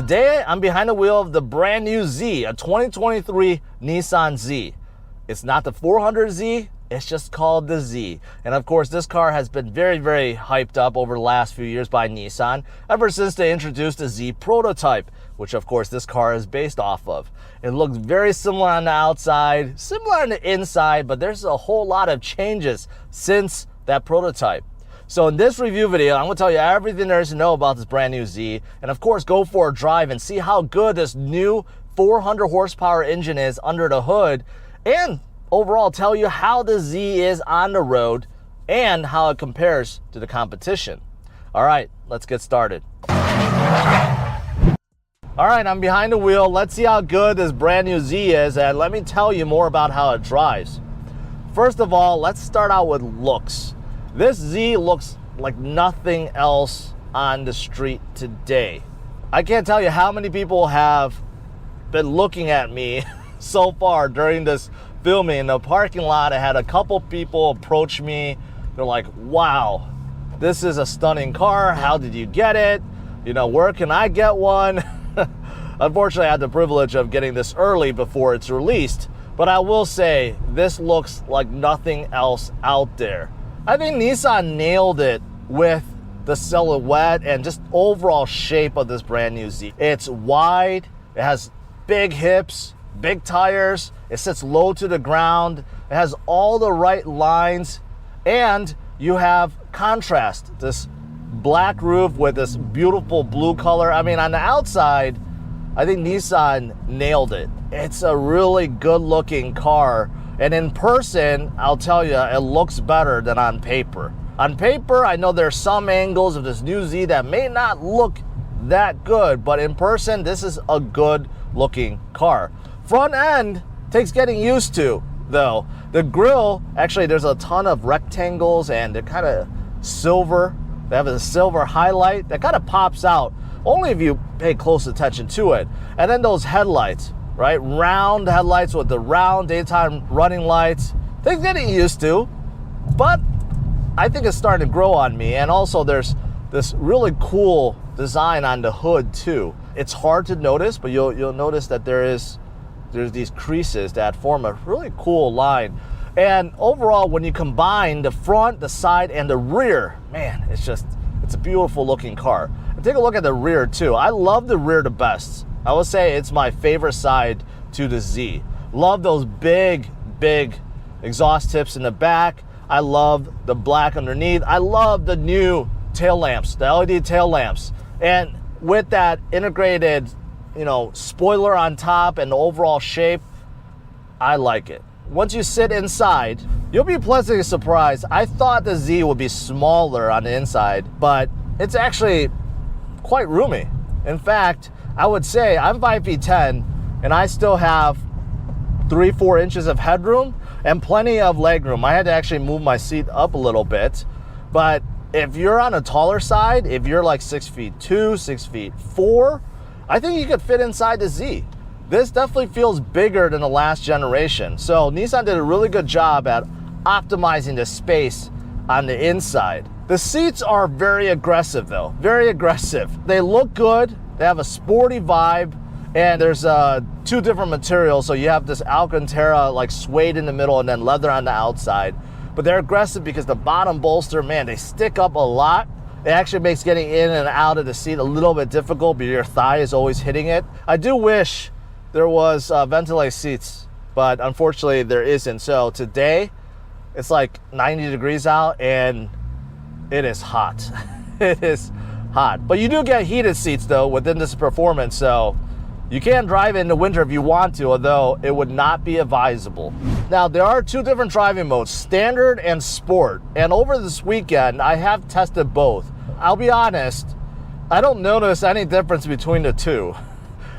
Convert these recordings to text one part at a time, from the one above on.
Today, I'm behind the wheel of the brand new Z, a 2023 Nissan Z. It's not the 400Z, it's just called the Z. And of course, this car has been very, very hyped up over the last few years by Nissan, ever since they introduced the Z prototype, which of course this car is based off of. It looks very similar on the outside, similar on the inside, but there's a whole lot of changes since that prototype. So in this review video, I'm gonna tell you everything there is to know about this brand new Z, and of course go for a drive and see how good this new 400 horsepower engine is under the hood, and overall tell you how the Z is on the road and how it compares to the competition. All right, let's get started. All right, I'm behind the wheel. Let's see how good this brand new Z is, and let me tell you more about how it drives. First of all, let's start out with looks. This Z looks like nothing else on the street today. I can't tell you how many people have been looking at me so far during this filming. In the parking lot, I had a couple people approach me. They're like, wow, this is a stunning car. How did you get it? You know, where can I get one? Unfortunately, I had the privilege of getting this early before it's released, but I will say this looks like nothing else out there. I think Nissan nailed it with the silhouette and just overall shape of this brand new Z. It's wide, it has big hips, big tires, it sits low to the ground, it has all the right lines, and you have contrast, this black roof with this beautiful blue color. I mean, on the outside, I think Nissan nailed it. It's a really good looking car. And in person, I'll tell you, it looks better than on paper. On paper, I know there's some angles of this new Z that may not look that good, but in person, this is a good looking car. Front end takes getting used to, though. The grille, actually, there's a ton of rectangles and they're kind of silver. They have a silver highlight that kind of pops out, only if you pay close attention to it. And then those headlights, right? Round headlights with the round daytime running lights. They're getting used to, but I think it's starting to grow on me. And also there's this really cool design on the hood too. It's hard to notice, but you'll notice that there's these creases that form a really cool line. And overall, when you combine the front, the side, and the rear, man, it's a beautiful looking car. And take a look at the rear too. I love the rear the best. I would say it's my favorite side to the Z. Love those big exhaust tips in the back. I love the black underneath. I love the new tail lamps, the LED tail lamps. And with that integrated, you know, spoiler on top and the overall shape, I like it. Once you sit inside, you'll be pleasantly surprised. I thought the Z would be smaller on the inside, but it's actually quite roomy. In fact, I would say I'm 5'10" and I still have 3-4 inches of headroom and plenty of legroom. I had to actually move my seat up a little bit, but if you're on a taller side, if you're like 6'2", 6'4", I think you could fit inside the Z. This definitely feels bigger than the last generation. So Nissan did a really good job at optimizing the space on the inside. The seats are very aggressive though, very aggressive. They look good. They have a sporty vibe, and there's two different materials. So you have this Alcantara like suede in the middle and then leather on the outside. But they're aggressive because the bottom bolster, man, they stick up a lot. It actually makes getting in and out of the seat a little bit difficult, but your thigh is always hitting it. I do wish there was ventilated seats, but unfortunately there isn't. So today, it's like 90 degrees out and it is hot. It is hot. But you do get heated seats though within this performance, so you can drive in the winter if you want to, although it would not be advisable. Now there are two different driving modes, standard and sport. And over this weekend, I have tested both. I'll be honest, I don't notice any difference between the two.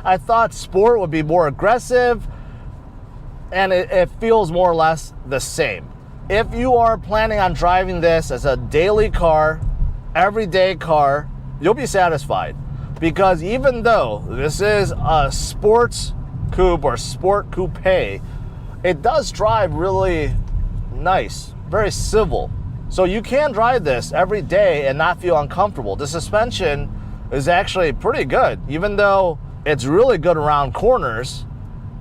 I thought sport would be more aggressive and it feels more or less the same. If you are planning on driving this as a daily car, everyday car, you'll be satisfied. Because even though this is a sports coupe or sport coupe, it does drive really nice, very civil. So you can drive this every day and not feel uncomfortable. The suspension is actually pretty good, even though it's really good around corners.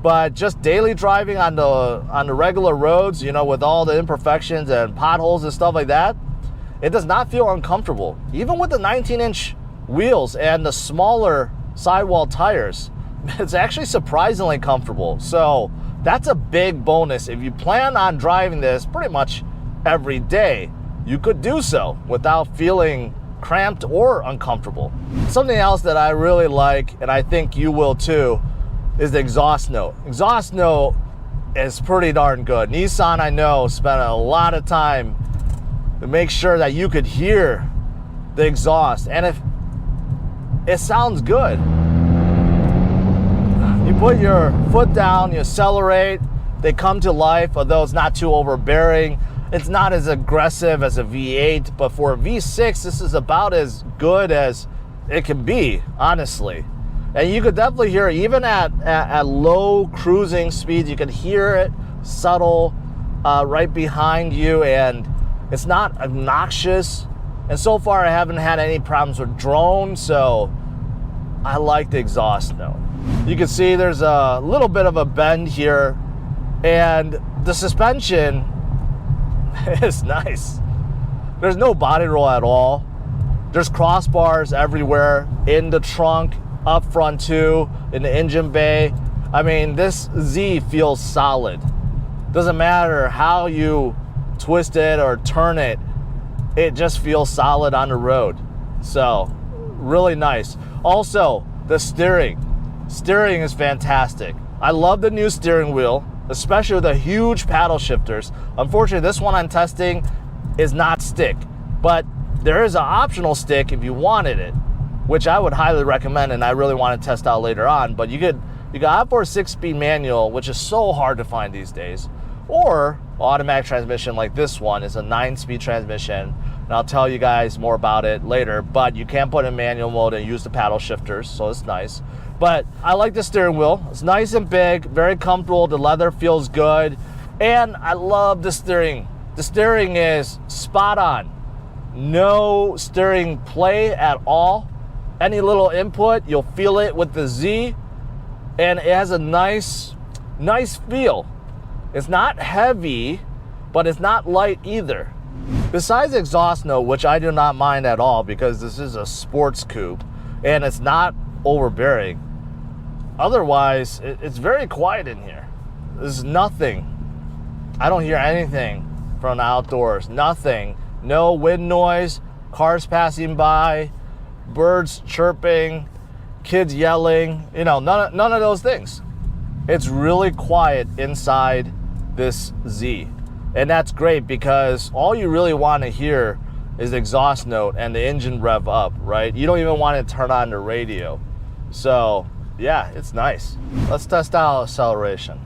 But just daily driving on the regular roads, you know, with all the imperfections and potholes and stuff like that, it does not feel uncomfortable. Even with the 19-inch wheels and the smaller sidewall tires, it's actually surprisingly comfortable. So that's a big bonus. If you plan on driving this pretty much every day, you could do so without feeling cramped or uncomfortable. Something else that I really like, and I think you will too, is the exhaust note. Exhaust note is pretty darn good. Nissan, I know, spent a lot of time to make sure that you could hear the exhaust, and if it sounds good. You put your foot down, you accelerate, they come to life, although it's not too overbearing. It's not as aggressive as a V8, but for a V6, this is about as good as it can be, honestly. And you could definitely hear it, even at low cruising speeds, you can hear it subtle right behind you, and it's not obnoxious. And so far, I haven't had any problems with drone, so I like the exhaust note. You can see there's a little bit of a bend here, and the suspension is nice. There's no body roll at all. There's crossbars everywhere, in the trunk, up front too, in the engine bay. I mean, this Z feels solid. Doesn't matter how you twist it or turn it, it just feels solid on the road. So, really nice. Also, the steering. Steering is fantastic. I love the new steering wheel, especially with the huge paddle shifters. Unfortunately, this one I'm testing is not stick, but there is an optional stick if you wanted it, which I would highly recommend, and I really want to test out later on. But you got opt for a 6-speed manual, which is so hard to find these days, or automatic transmission like this one is a 9-speed transmission, and I'll tell you guys more about it later. But you can put in manual mode and use the paddle shifters, so it's nice. But I like the steering wheel. It's nice and big, very comfortable. The leather feels good, and I love the steering. The steering is spot on. No steering play at all. Any little input, you'll feel it with the Z, and it has a nice feel. It's not heavy, but it's not light either. Besides the exhaust note, which I do not mind at all because this is a sports coupe and it's not overbearing, otherwise it's very quiet in here. There's nothing. I don't hear anything from the outdoors. Nothing. No wind noise, cars passing by, birds chirping, kids yelling, you know, none of those things. It's really quiet inside this Z. And that's great because all you really want to hear is the exhaust note and the engine rev up, right? You don't even want to turn on the radio. So, yeah, it's nice. Let's test out acceleration.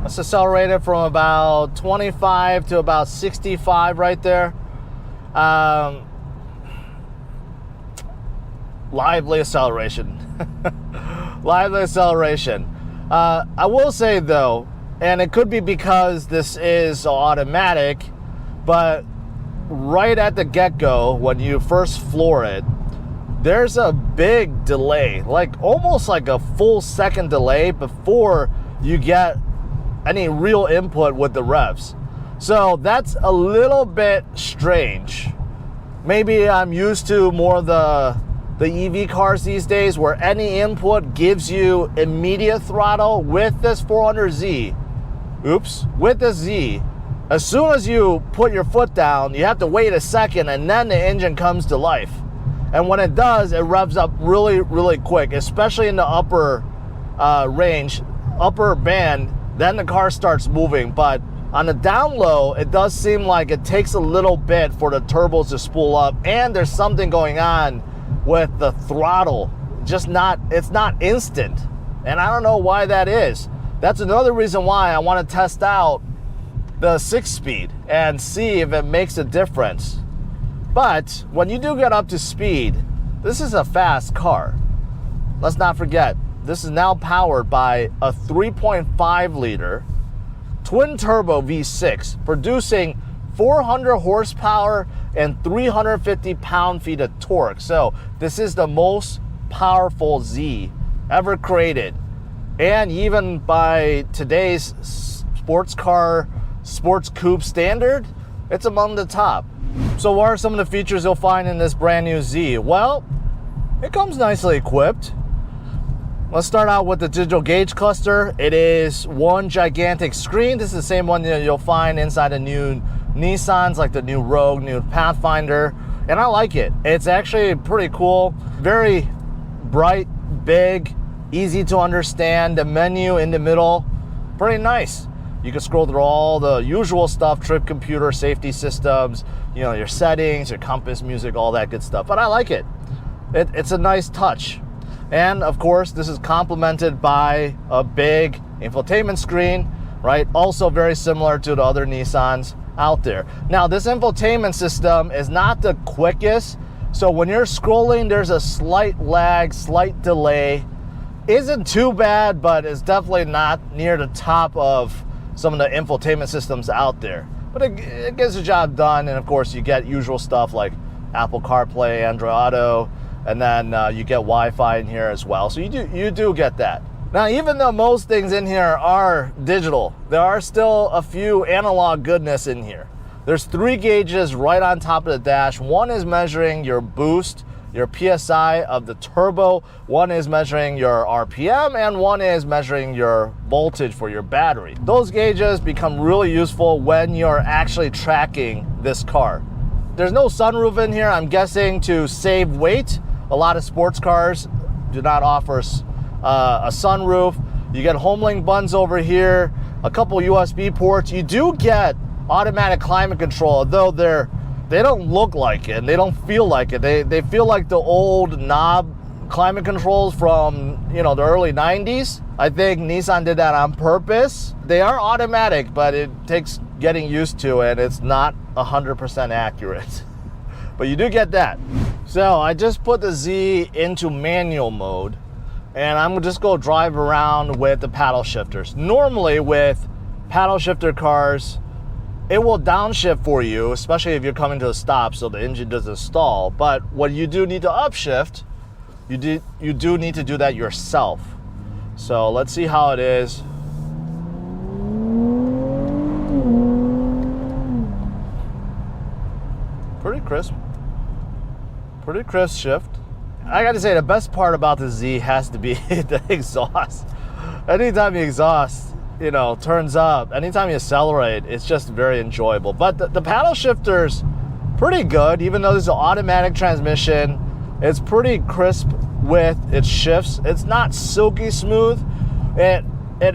Let's accelerate it from about 25 to about 65 right there. Lively acceleration. Lively acceleration. I will say though, and it could be because this is automatic, but right at the get-go, when you first floor it, there's a big delay, like almost like a full second delay before you get any real input with the revs. So that's a little bit strange. Maybe I'm used to more of the EV cars these days where any input gives you immediate throttle. With this 400Z, with this Z, as soon as you put your foot down, you have to wait a second and then the engine comes to life. And when it does, it revs up really, really quick, especially in the upper range, upper band, then the car starts moving. But on the down low, it does seem like it takes a little bit for the turbos to spool up, and there's something going on with the throttle. It's not instant. And I don't know why that is. That's another reason why I want to test out the 6-speed and see if it makes a difference. But when you do get up to speed, this is a fast car. Let's not forget, this is now powered by a 3.5 liter twin turbo V6 producing 400 horsepower and 350 pound-feet of torque. So this is the most powerful Z ever created. And even by today's sports car, sports coupe standard, it's among the top. So what are some of the features you'll find in this brand new Z? Well, it comes nicely equipped. Let's start out with the digital gauge cluster. It is one gigantic screen. This is the same one that you'll find inside the new Nissans, like the new Rogue, new Pathfinder, and I like it. It's actually pretty cool. Very bright, big, easy to understand. The menu in the middle, pretty nice. You can scroll through all the usual stuff, trip computer, safety systems, you know, your settings, your compass, music, all that good stuff. But I like it. It's a nice touch. And of course, this is complemented by a big infotainment screen, right? Also very similar to the other Nissans out there. Now, this infotainment system is not the quickest. So when you're scrolling, there's a slight lag, slight delay. Isn't too bad, but it's definitely not near the top of some of the infotainment systems out there. But it gets the job done. And of course, you get usual stuff like Apple CarPlay, Android Auto, and then you get Wi-Fi in here as well. So you do get that. Now, even though most things in here are digital, there are still a few analog goodness in here. There's 3 gauges right on top of the dash. One is measuring your boost, your PSI of the turbo. One is measuring your RPM, and one is measuring your voltage for your battery. Those gauges become really useful when you're actually tracking this car. There's no sunroof in here, I'm guessing to save weight. A lot of sports cars do not offer a sunroof. You get HomeLink buttons over here, a couple USB ports. You do get automatic climate control, though they don't look like it and they don't feel like it. They feel like the old knob climate controls from, you know, the early 90s. I think Nissan did that on purpose. They are automatic, but it takes getting used to, and it's not 100% accurate. But you do get that. So I just put the Z into manual mode, and I'm just go drive around with the paddle shifters. Normally with paddle shifter cars, it will downshift for you, especially if you're coming to a stop so the engine doesn't stall. But what you do need to upshift, you do need to do that yourself. So let's see how it is. Pretty crisp shift. I gotta say, the best part about the Z has to be the exhaust. Anytime the exhaust, you know, turns up, anytime you accelerate, it's just very enjoyable. But the paddle shifter's pretty good, even though there's an automatic transmission. It's pretty crisp with its shifts. It's not silky smooth. It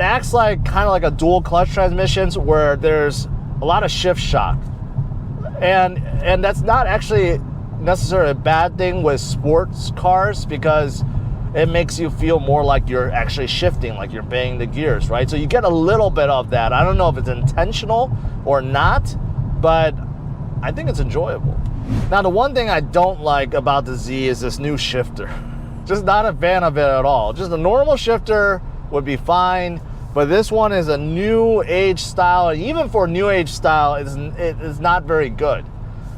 acts like kind of like a dual clutch transmissions where there's a lot of shift shock. And that's not actually necessarily a bad thing with sports cars, because it makes you feel more like you're actually shifting, like you're banging the gears, right? So you get a little bit of that. I don't know if it's intentional or not, but I think it's enjoyable. Now, the one thing I don't like about the Z is this new shifter. Just not a fan of it at all. Just a normal shifter would be fine, but this one is a new age style, and even for new age style, it is not very good.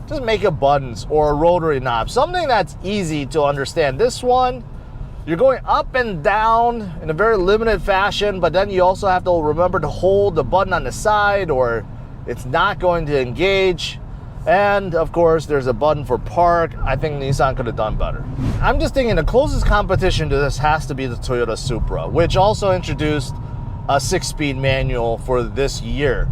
Just make it buttons or a rotary knob, something that's easy to understand. This one, you're going up and down in a very limited fashion, but then you also have to remember to hold the button on the side or it's not going to engage. And of course, there's a button for park. I think Nissan could have done better. I'm just thinking the closest competition to this has to be the Toyota Supra, which also introduced a 6-speed manual for this year.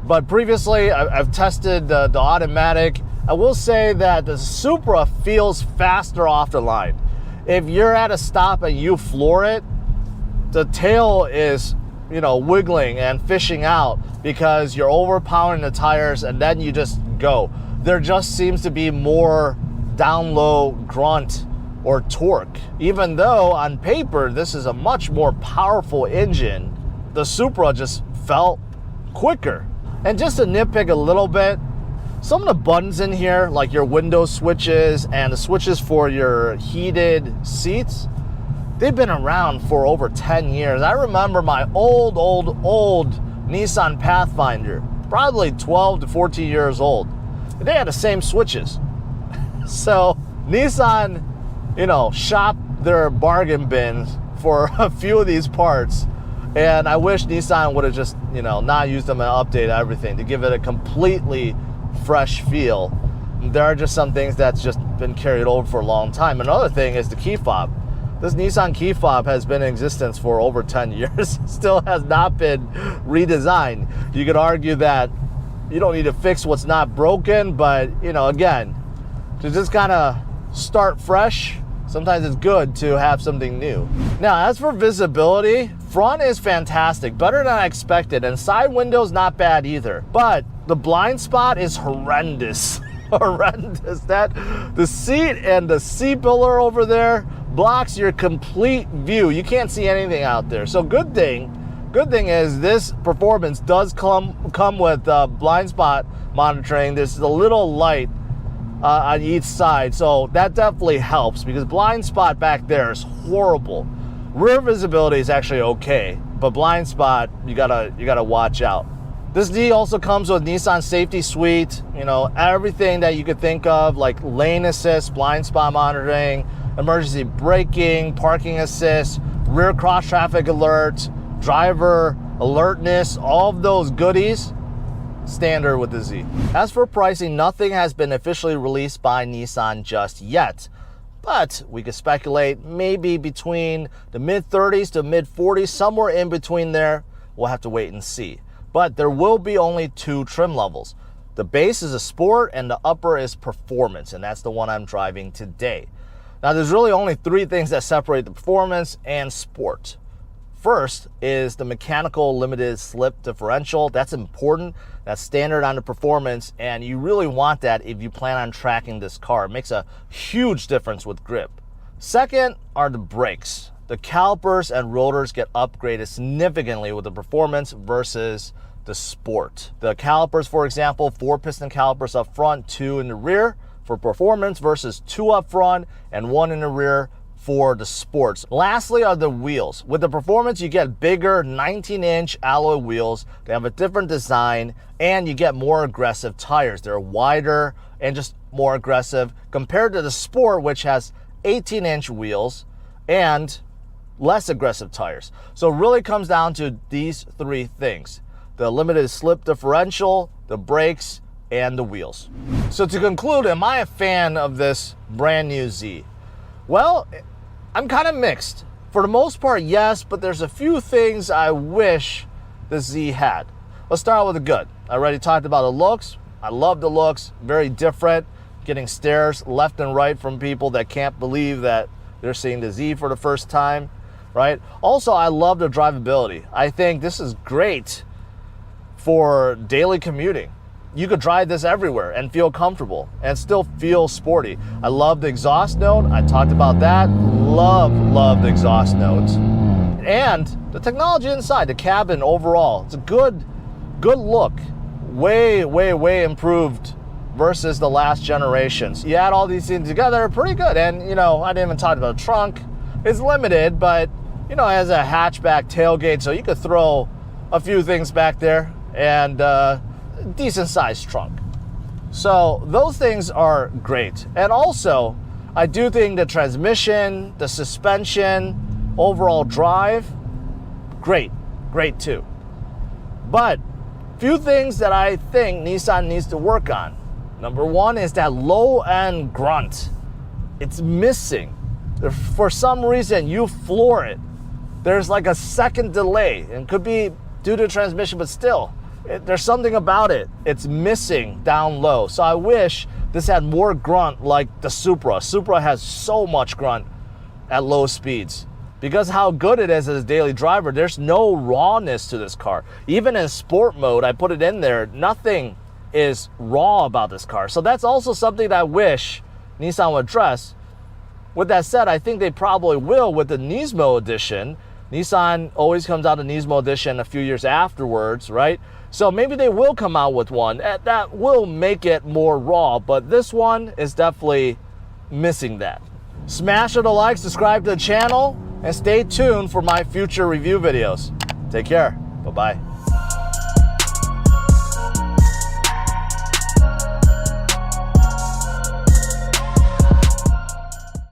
But previously, I've tested the automatic. I will say that the Supra feels faster off the line. If you're at a stop and you floor it, the tail is, you know, wiggling and fishing out because you're overpowering the tires and then you just go. There just seems to be more down low grunt or torque. Even though on paper, this is a much more powerful engine, the Supra just felt quicker. And just to nitpick a little bit, some of the buttons in here, like your window switches and the switches for your heated seats, they've been around for over 10 years. I remember my old Nissan Pathfinder. probably 12 to 14 years old. And they had the same switches. So Nissan, you know, shopped their bargain bins for a few of these parts. And I wish Nissan would have just, you know, not used them and updated everything to give it a completely fresh feel. There are just some things that's just been carried over for a long time. Another thing is the key fob. This Nissan key fob has been in existence for over 10 years. Still has not been redesigned. You could argue that you don't need to fix what's not broken, but, you know, again, to just kind of start fresh, sometimes it's good to have something new. Now, as for visibility, front is fantastic, better than I expected, and side windows not bad either. But the blind spot is horrendous. Horrendous. That the seat and the C-pillar over there blocks your complete view. You can't see anything out there. So good thing is this performance does come with blind spot monitoring. There's a little light on each side, so that definitely helps because blind spot back there is horrible. Rear visibility is actually okay, but blind spot you gotta watch out. This Z also comes with Nissan Safety Suite, you know, everything that you could think of, like lane assist, blind spot monitoring, emergency braking, parking assist, rear cross traffic alert, driver alertness, all of those goodies standard with the Z. As for pricing, nothing has been officially released by Nissan just yet, but we could speculate maybe between the mid-30s to mid-40s, somewhere in between there. We'll have to wait and see. But there will be only two trim levels. The base is a sport and the upper is performance, and that's the one I'm driving today. Now, there's really only three things that separate the performance and sport. First is the mechanical limited slip differential. That's important. That's standard on the performance, and you really want that if you plan on tracking this car. It makes a huge difference with grip. Second are the brakes. The calipers and rotors get upgraded significantly with the performance versus the sport. The calipers, for example, 4 piston calipers up front, 2 in the rear for performance versus 2 up front and 1 in the rear for the sports. Lastly are the wheels. With the performance, you get bigger 19-inch alloy wheels. They have a different design, and you get more aggressive tires. They're wider and just more aggressive compared to the sport, which has 18-inch wheels and less aggressive tires. So it really comes down to these three things: the limited slip differential, the brakes, and the wheels. So to conclude, am I a fan of this brand new Z? Well, I'm kind of mixed. For the most part, yes, but there's a few things I wish the Z had. Let's start with the good. I already talked about the looks. I love the looks, very different. Getting stares left and right from people that can't believe that they're seeing the Z for the first time, right? Also, I love the drivability. I think this is great for daily commuting. You could drive this everywhere and feel comfortable and still feel sporty. I love the exhaust note. I talked about that. Love the exhaust notes. And the technology inside, the cabin overall. It's a good look. Way improved versus the last generations. You add all these things together, pretty good. And, you know, I didn't even talk about the trunk. It's limited, but, you know, it has a hatchback tailgate, so you could throw a few things back there, and decent sized trunk. So those things are great. And also, I do think the transmission, the suspension, overall drive, great too. But few things that I think Nissan needs to work on. Number one is that low-end grunt. It's missing. For some reason, you floor it. There's like a second delay, and could be due to transmission, but still, there's something about it. It's missing down low. So I wish this had more grunt like the Supra. Supra has so much grunt at low speeds. Because how good it is as a daily driver, there's no rawness to this car. Even in sport mode, I put it in there, nothing is raw about this car. So that's also something that I wish Nissan would address. With that said, I think they probably will with the Nismo edition. Nissan always comes out a Nismo edition a few years afterwards, right? So maybe they will come out with one that will make it more raw, but this one is definitely missing that. Smash the like, subscribe to the channel, and stay tuned for my future review videos. Take care. Bye-bye.